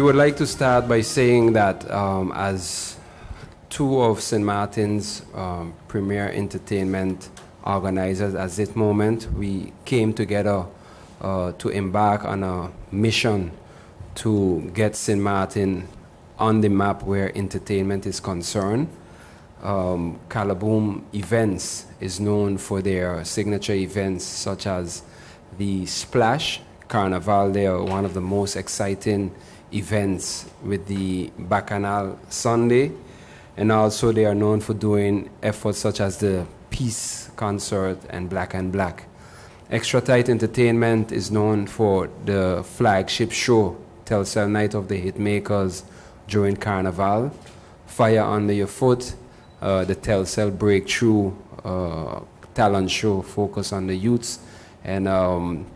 would like to start by saying that as two of St. Martin's premier entertainment organizers at this moment, we came together to embark on a mission to get St. Martin on the map where entertainment is concerned. Calaboom Events is known for their signature events such as the Splash Carnival. They are one of the most exciting events with the Bacchanal Sunday, and also they are known for doing efforts such as the Peace Concert and Black and Black. Extra Tight Entertainment is known for the flagship show, Telcel Night of the Hitmakers, during Carnival, Fire Under Your Foot, the Telcel Breakthrough talent show focused on the youths, and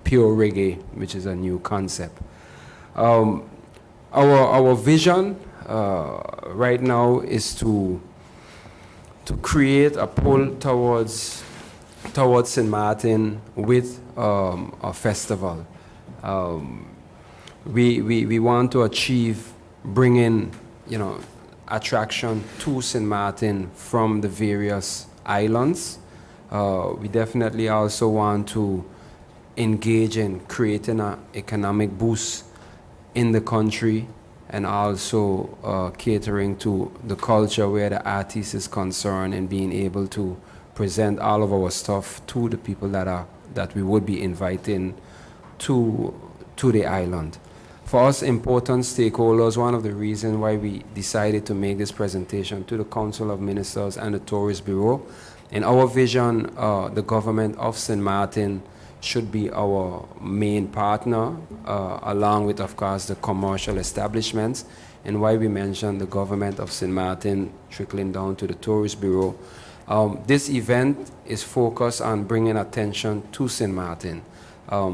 Pure Reggae, which is a new concept. Our vision right now is to create a pull towards St. Martin with a festival. We want to achieve bringing, attraction to St. Martin from the various islands. We definitely also want to engage in creating an economic boost in the country, and also catering to the culture where the artist is concerned, and being able to present all of our stuff to the people that we would be inviting to the island. For us important stakeholders, one of the reasons why we decided to make this presentation to the Council of Ministers and the Tourist Bureau, in our vision, the government of St. Martin should be our main partner, along with, of course, the commercial establishments, and why we mentioned the government of St. Martin trickling down to the Tourist Bureau. This event is focused on bringing attention to St. Martin,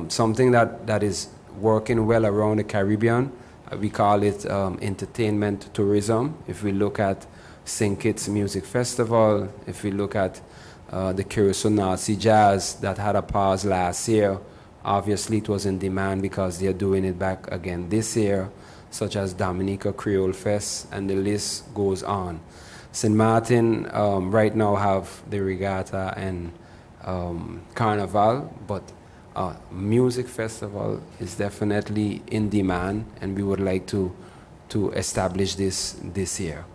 something that is working well around the Caribbean. We call it entertainment tourism. If we look at St. Kitts Music Festival, if we look at the Curacao Nazi Jazz that had a pause last year, obviously it was in demand because they're doing it back again this year, such as Dominica Creole Fest, and the list goes on. St. Martin right now have the regatta and carnival, but music festival is definitely in demand, and we would like to establish this year.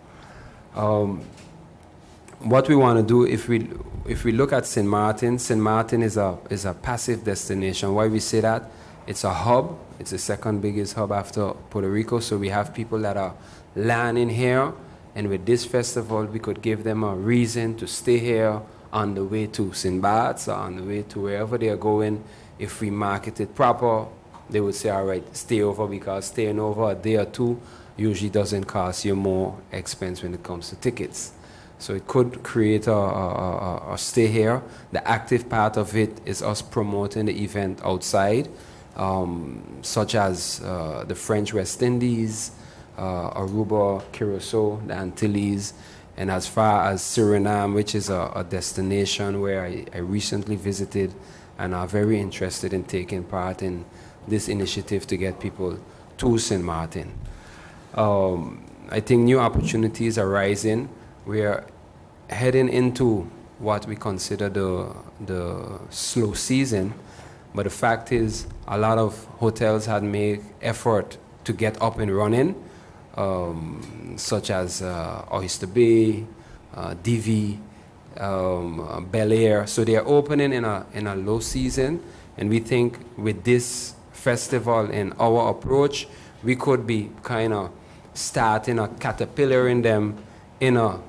What we want to do, if we look at St. Martin is a passive destination. Why we say that? It's a hub. It's the second biggest hub after Puerto Rico. So we have people that are landing here, and with this festival, we could give them a reason to stay here on the way to St. Bart's or on the way to wherever they are going. If we market it proper, they would say, all right, stay over, because staying over a day or two usually doesn't cost you more expense when it comes to tickets. So it could create a stay here. The active part of it is us promoting the event outside, such as the French West Indies, Aruba, Curacao, the Antilles, and as far as Suriname, which is a destination where I recently visited, and are very interested in taking part in this initiative to get people to St. Martin. I think new opportunities are rising. We are heading into what we consider the slow season, but the fact is a lot of hotels had made effort to get up and running, such as Oyster Bay, Divi, Bel Air. So they are opening in a low season, and we think with this festival and our approach, we could be kind of starting a caterpillaring them in a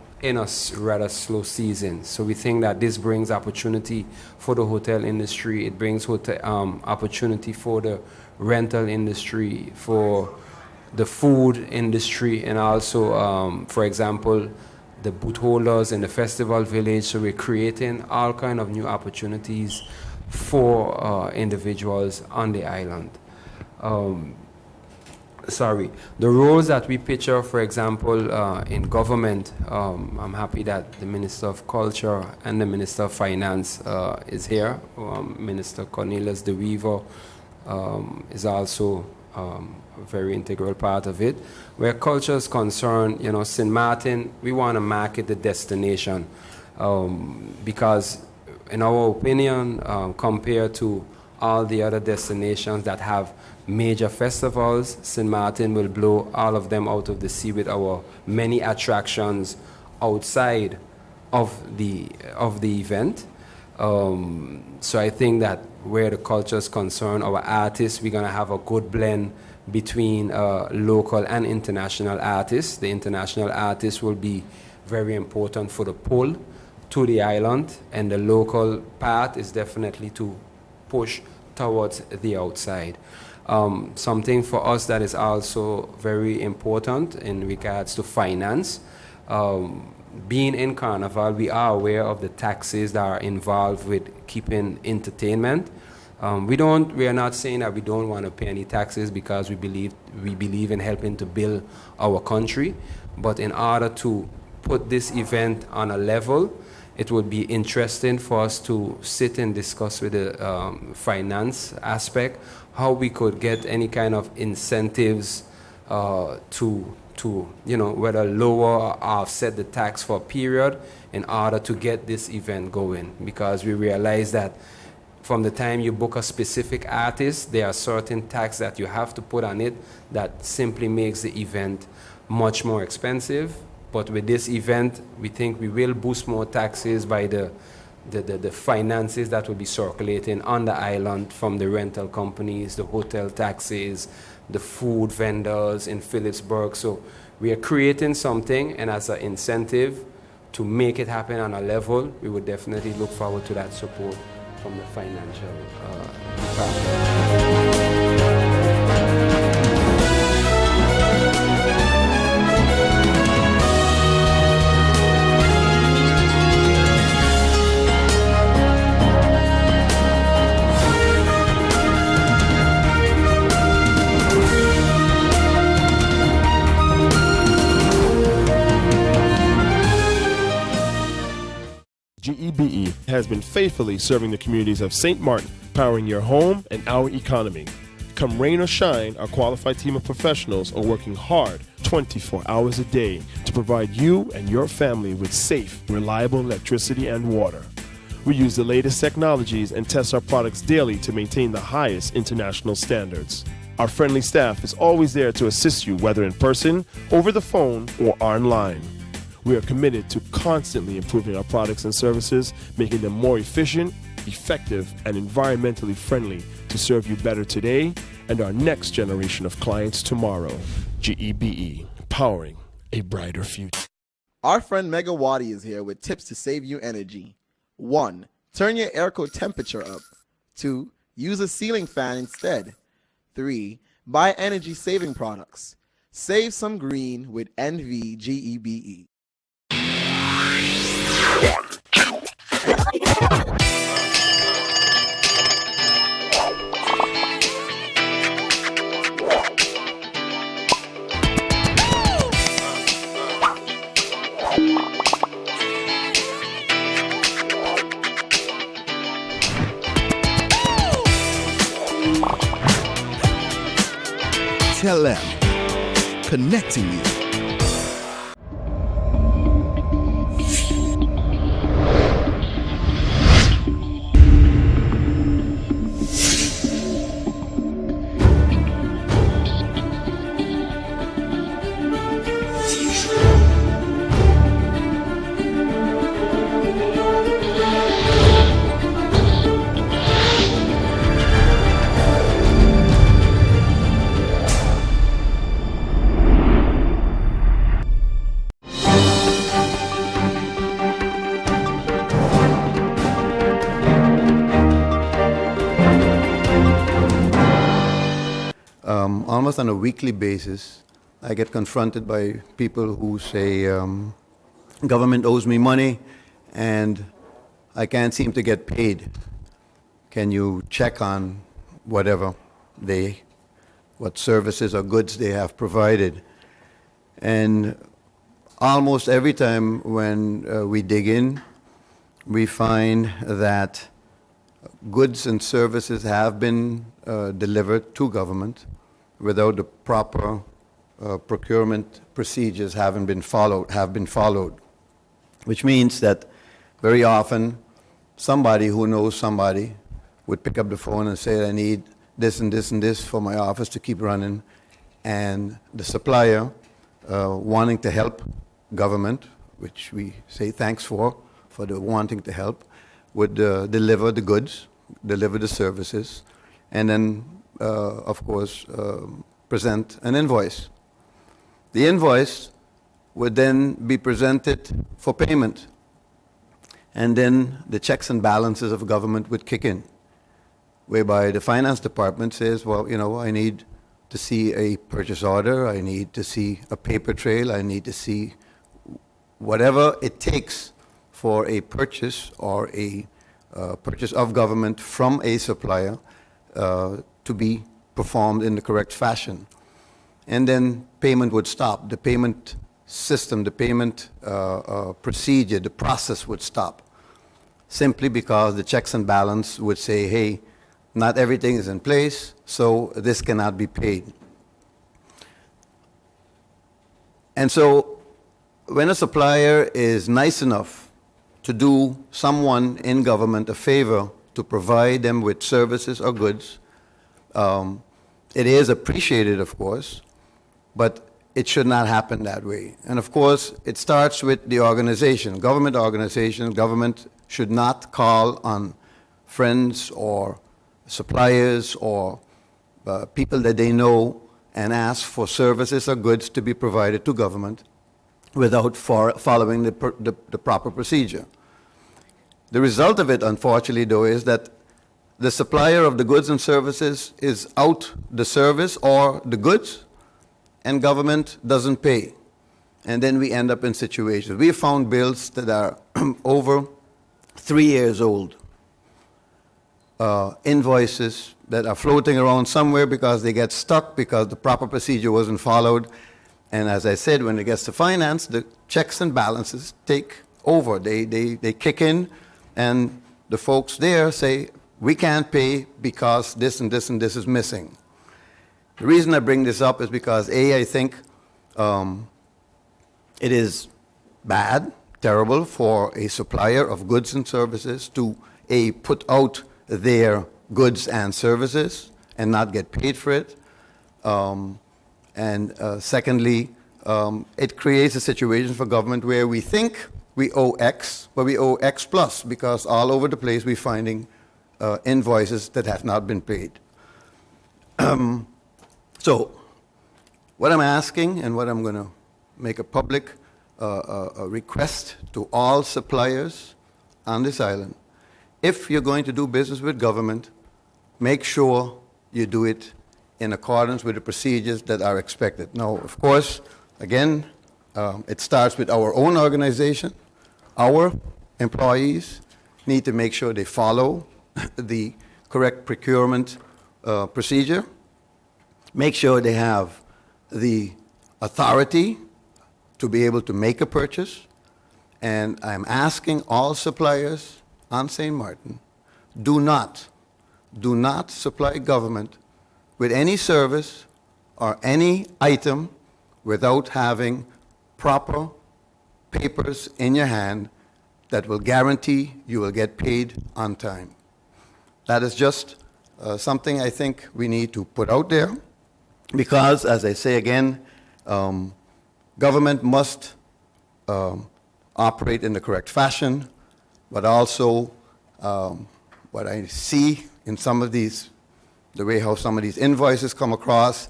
rather slow season. So we think that this brings opportunity for the hotel industry. It brings opportunity for the rental industry, for the food industry, and also, for example, the booth holders in the festival village. So we're creating all kind of new opportunities for individuals on the island. The roles that we picture, for example, in government, I'm happy that the Minister of Culture and the Minister of Finance is here. Minister Cornelius de Weaver is also a very integral part of it. Where culture is concerned, you know, St. Martin, we want to market the destination because, in our opinion, compared to all the other destinations that have major festivals, St. Martin will blow all of them out of the sea with our many attractions outside of the event. So I think that where the culture is concerned, our artists, we're going to have a good blend between local and international artists. The international artists will be very important for the pull to the island, and the local part is definitely to push towards the outside. Something for us that is also very important in regards to finance. Being in Carnival, we are aware of the taxes that are involved with keeping entertainment. We are not saying that we don't want to pay any taxes because we believe in helping to build our country. But in order to put this event on a level, it would be interesting for us to sit and discuss with the finance aspect, how we could get any kind of incentives to whether lower or offset the tax for a period in order to get this event going. Because we realize that from the time you book a specific artist, there are certain tax that you have to put on it that simply makes the event much more expensive. But with this event, we think we will boost more taxes by the finances that will be circulating on the island from the rental companies, the hotel taxes, the food vendors in Phillipsburg. So we are creating something, and as an incentive to make it happen on a level, we would definitely look forward to that support from the financial department. GEBE has been faithfully serving the communities of St. Martin, powering your home and our economy. Come rain or shine, our qualified team of professionals are working hard 24 hours a day to provide you and your family with safe, reliable electricity and water. We use the latest technologies and test our products daily to maintain the highest international standards. Our friendly staff is always there to assist you, whether in person, over the phone, or online. We are committed to constantly improving our products and services, making them more efficient, effective, and environmentally friendly to serve you better today and our next generation of clients tomorrow. GEBE, powering a brighter future. Our friend Megawati is here with tips to save you energy. 1. Turn your airco temperature up. 2. Use a ceiling fan instead. 3. Buy energy-saving products. Save some green with NVGEBE. Tell them, connecting you. Almost on a weekly basis, I get confronted by people who say, government owes me money and I can't seem to get paid. Can you check on what services or goods they have provided? And almost every time when we dig in, we find that goods and services have been delivered to government, without the proper procurement procedures have been followed, which means that very often somebody who knows somebody would pick up the phone and say, I need this and this and this for my office to keep running, and the supplier, wanting to help government, which we say thanks for the wanting to help, would deliver the goods, deliver the services, and then, of course, present an invoice. The invoice would then be presented for payment, and then the checks and balances of government would kick in, whereby the finance department says, well, you know, I need to see a purchase order, I need to see a paper trail, I need to see whatever it takes for a purchase or a purchase of government from a supplier to be performed in the correct fashion. And then payment would stop. The payment system, the payment procedure, the process would stop, simply because the checks and balance would say, hey, not everything is in place, so this cannot be paid. And so when a supplier is nice enough to do someone in government a favor to provide them with services or goods, it is appreciated, of course, but it should not happen that way. And of course, it starts with the organization. Government should not call on friends or suppliers or people that they know and ask for services or goods to be provided to government without following the proper procedure. The result of it, unfortunately, though, is that the supplier of the goods and services is out the service or the goods, and government doesn't pay. And then we end up in situations. We found bills that are over 3 years old, invoices that are floating around somewhere because they get stuck because the proper procedure wasn't followed. And as I said, when it gets to finance, the checks and balances take over. They kick in, and the folks there say, we can't pay because this and this and this is missing. The reason I bring this up is because, A, I think it is bad, terrible for a supplier of goods and services to, A, put out their goods and services and not get paid for it. Secondly, it creates a situation for government where we think we owe X, but we owe X plus, because all over the place we're finding invoices that have not been paid. So what I'm asking, and what I'm going to make a public a request to all suppliers on this island, if you're going to do business with government, make sure you do it in accordance with the procedures that are expected. Now, of course, again, it starts with our own organization. Our employees need to make sure they follow the correct procurement procedure, make sure they have the authority to be able to make a purchase. And I'm asking all suppliers on St. Martin, do not supply government with any service or any item without having proper papers in your hand that will guarantee you will get paid on time. That is just something I think we need to put out there, because, as I say again, government must operate in the correct fashion, but also what I see in some of these, the way how some of these invoices come across,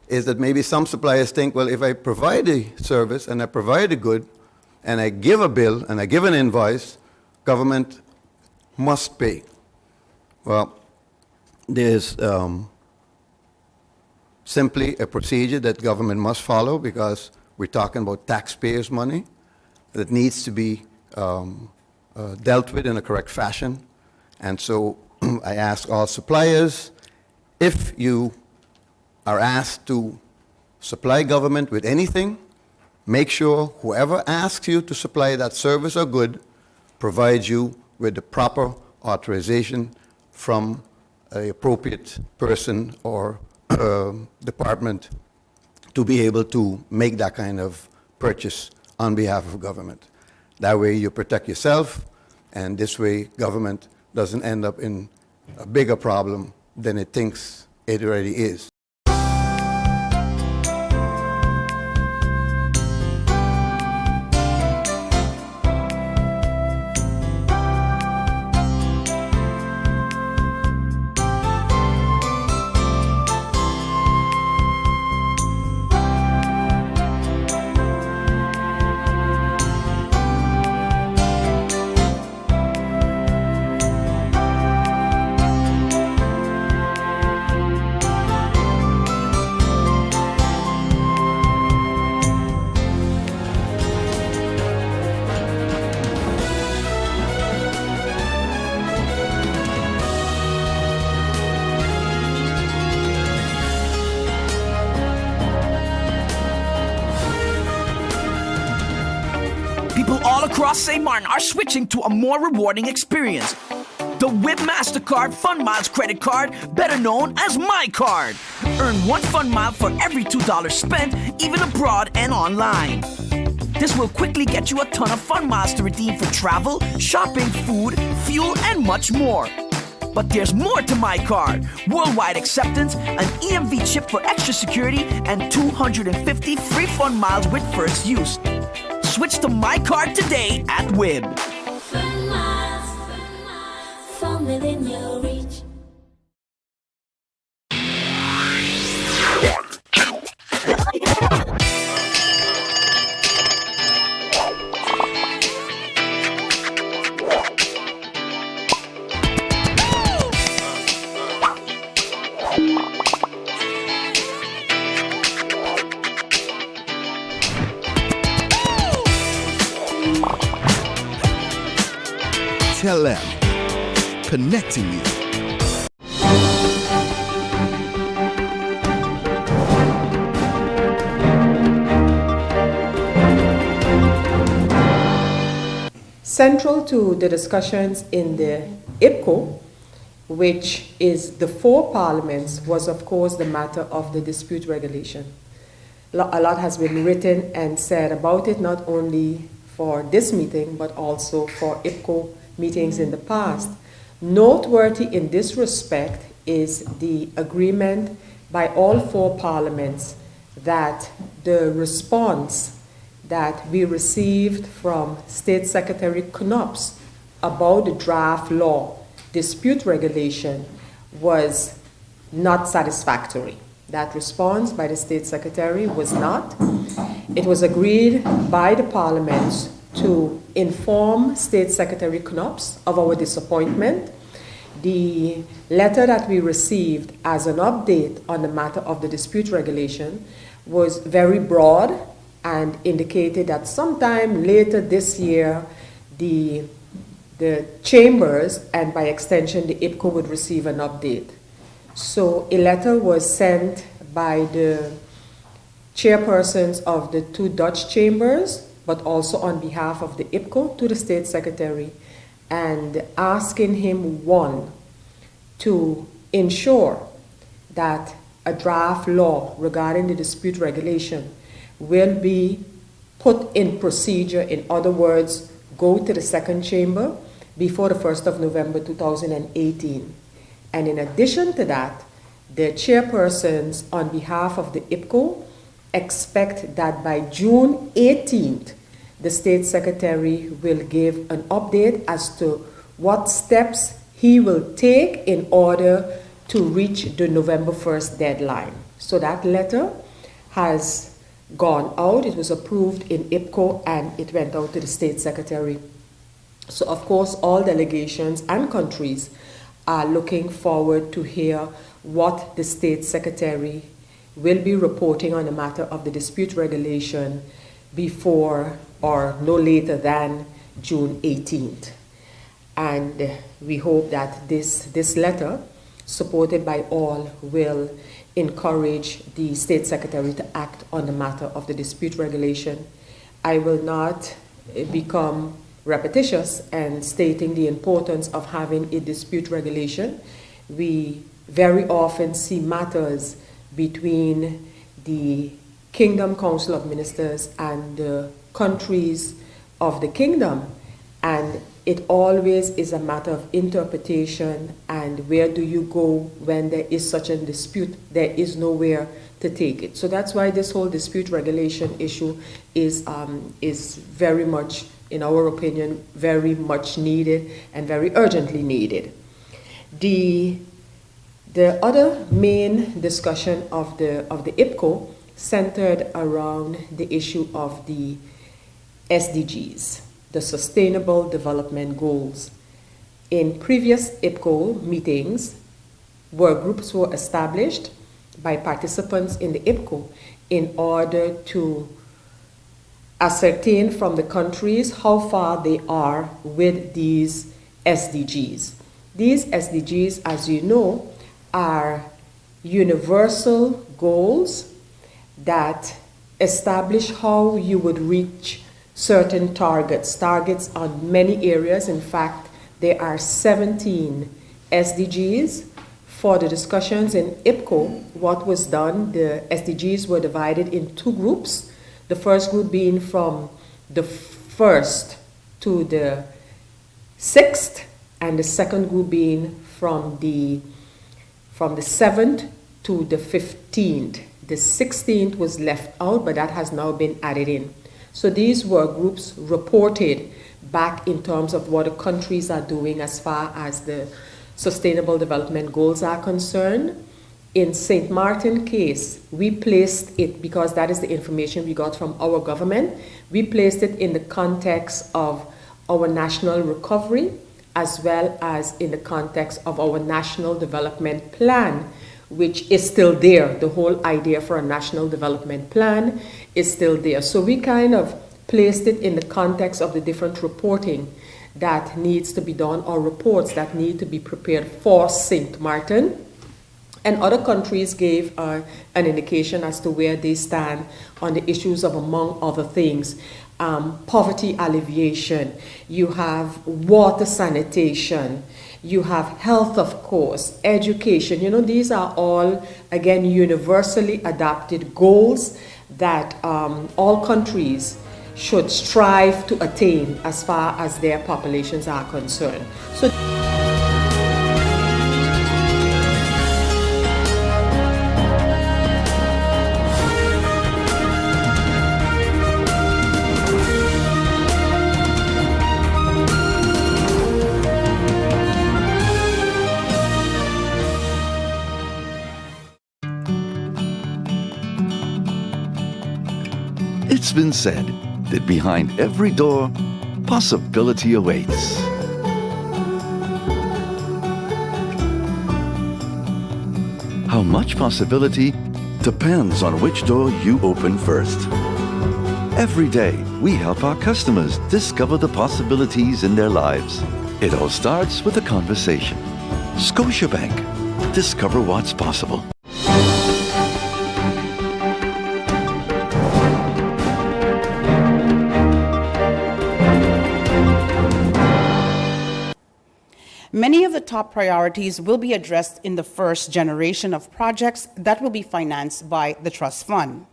is that maybe some suppliers think, well, if I provide a service and I provide a good and I give a bill and I give an invoice, government must pay. Well, there's simply a procedure that government must follow, because we're talking about taxpayers' money that needs to be dealt with in a correct fashion. And so I ask all suppliers, if you are asked to supply government with anything, make sure whoever asks you to supply that service or good provides you with the proper authorization from an appropriate person or department to be able to make that kind of purchase on behalf of government. That way you protect yourself, and this way government doesn't end up in a bigger problem than it thinks it already is. People all across St. Martin are switching to a more rewarding experience. The WIB MasterCard Fun Miles credit card, better known as My Card. Earn 1 Fun Mile for every $2 spent, even abroad and online. This will quickly get you a ton of Fun Miles to redeem for travel, shopping, food, fuel, and much more. But there's more to My Card. Worldwide acceptance, an EMV chip for extra security, and 250 free Fun Miles with first use. Switch to My Card today at WIB. Fun miles, from within your reach. Tell them, connecting you. Central to the discussions in the IPCO, which is the 4 parliaments, was of course the matter of the dispute regulation. A lot has been written and said about it, not only for this meeting, but also for IPCO meetings in the past. Noteworthy in this respect is the agreement by all 4 parliaments that the response that we received from State Secretary Knops about the draft law dispute regulation was not satisfactory. That response by the State Secretary was not. It was agreed by the parliaments to inform State Secretary Knops of our disappointment. The letter that we received as an update on the matter of the dispute regulation was very broad and indicated that sometime later this year the chambers and by extension the IPCO would receive an update. So a letter was sent by the chairpersons of the 2 Dutch chambers, but also on behalf of the IPCO to the State Secretary, and asking him, 1, to ensure that a draft law regarding the dispute regulation will be put in procedure. In other words, go to the 2nd chamber before the 1st of November 2018. And in addition to that, the chairpersons on behalf of the IPCO expect that by June 18th, the State Secretary will give an update as to what steps he will take in order to reach the November 1st deadline. So that letter has gone out. It was approved in IPCO and it went out to the State Secretary. So of course all delegations and countries are looking forward to hear what the State Secretary will be reporting on the matter of the dispute regulation before or no later than June 18th. And we hope that this letter, supported by all, will encourage the State Secretary to act on the matter of the dispute regulation. I will not become repetitious and stating the importance of having a dispute regulation. We very often see matters between the Kingdom Council of Ministers and the countries of the kingdom, and it always is a matter of interpretation and where do you go when there is such a dispute. There is nowhere to take it. So that's why this whole dispute regulation issue is very much, in our opinion, very much needed and very urgently needed. The other main discussion of the IPCO centered around the issue of the SDGs, the Sustainable Development Goals. In previous IPCO meetings, groups were established by participants in the IPCO in order to ascertain from the countries how far they are with these SDGs. These SDGs, as you know, are universal goals that establish how you would reach certain targets on many areas. In fact, there are 17 SDGs. For the discussions in IPCO, what was done, the SDGs were divided in two groups. The first group being from the 1st to the 6th, and the second group being from the 7th to the 15th. The 16th was left out, but that has now been added in. So these were groups reported back in terms of what the countries are doing as far as the Sustainable Development Goals are concerned. In St. Martin case, we placed it, because that is the information we got from our government, we placed it in the context of our national recovery as well as in the context of our national development plan, which is still there. The whole idea for a national development plan is still there. So we kind of placed it in the context of the different reporting that needs to be done, or reports that need to be prepared for St. Martin. And other countries gave an indication as to where they stand on the issues of, among other things, poverty alleviation, you have water sanitation, you have health, of course, education. You know, these are all, again, universally adopted goals that all countries should strive to attain as far as their populations are concerned. So it's been said that behind every door, possibility awaits. How much possibility depends on which door you open first. Every day, we help our customers discover the possibilities in their lives. It all starts with a conversation. Scotiabank. Discover what's possible. Many of the top priorities will be addressed in the first generation of projects that will be financed by the Trust Fund.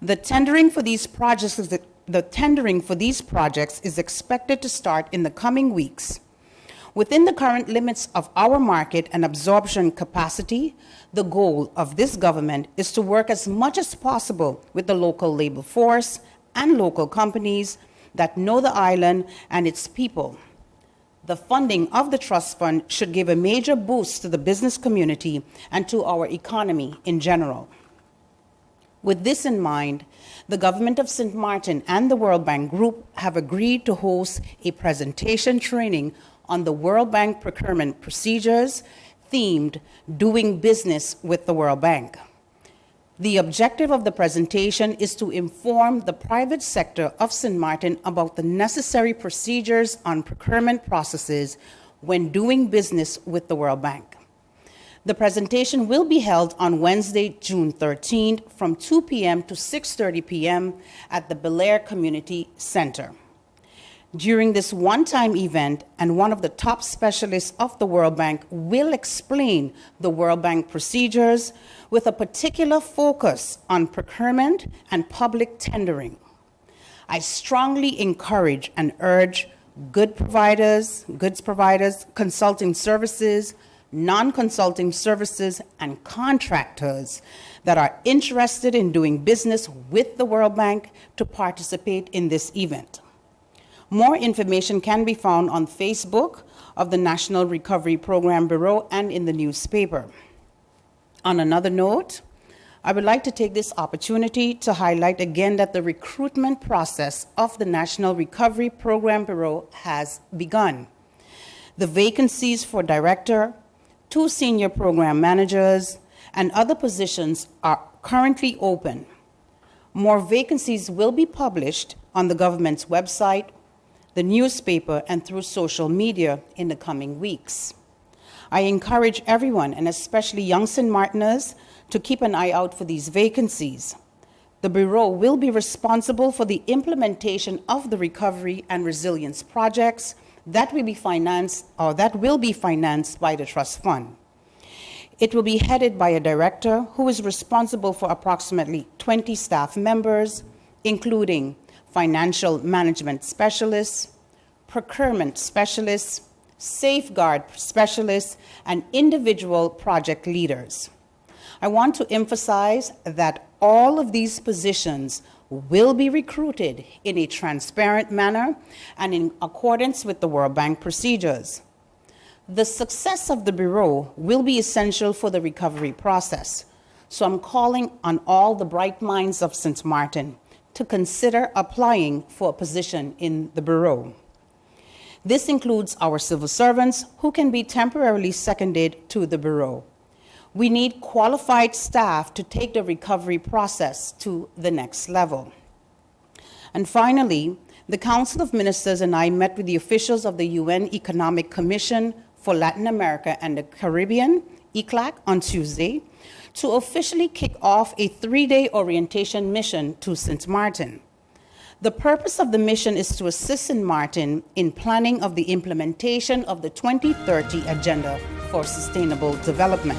The tendering for these projects is expected to start in the coming weeks. Within the current limits of our market and absorption capacity, the goal of this government is to work as much as possible with the local labor force and local companies that know the island and its people. The funding of the Trust Fund should give a major boost to the business community and to our economy in general. With this in mind, the government of St. Martin and the World Bank Group have agreed to host a presentation training on the World Bank procurement procedures themed Doing Business with the World Bank. The objective of the presentation is to inform the private sector of St. Martin about the necessary procedures on procurement processes when doing business with the World Bank. The presentation will be held on Wednesday, June 13th from 2 p.m. to 6:30 p.m. at the Bel Air Community Center. During this one-time event, and one of the top specialists of the World Bank will explain the World Bank procedures with a particular focus on procurement and public tendering. I strongly encourage and urge goods providers, consulting services, non-consulting services, and contractors that are interested in doing business with the World Bank to participate in this event. More information can be found on Facebook of the National Recovery Program Bureau and in the newspaper. On another note, I would like to take this opportunity to highlight again that the recruitment process of the National Recovery Program Bureau has begun. The vacancies for director, 2 senior program managers, and other positions are currently open. More vacancies will be published on the government's website, the newspaper, and through social media in the coming weeks. I encourage everyone, and especially young St. Martiners, to keep an eye out for these vacancies. The Bureau will be responsible for the implementation of the recovery and resilience projects that will be financed by the Trust Fund. It will be headed by a director who is responsible for approximately 20 staff members, including financial management specialists, procurement specialists, safeguard specialists, and individual project leaders. I want to emphasize that all of these positions will be recruited in a transparent manner and in accordance with the World Bank procedures. The success of the Bureau will be essential for the recovery process, so I'm calling on all the bright minds of St. Martin to consider applying for a position in the Bureau. This includes our civil servants who can be temporarily seconded to the Bureau. We need qualified staff to take the recovery process to the next level. And finally, the Council of Ministers and I met with the officials of the UN Economic Commission for Latin America and the Caribbean, ECLAC, on Tuesday to officially kick off a 3-day orientation mission to St. Martin. The purpose of the mission is to assist St. Martin in planning of the implementation of the 2030 Agenda for Sustainable Development.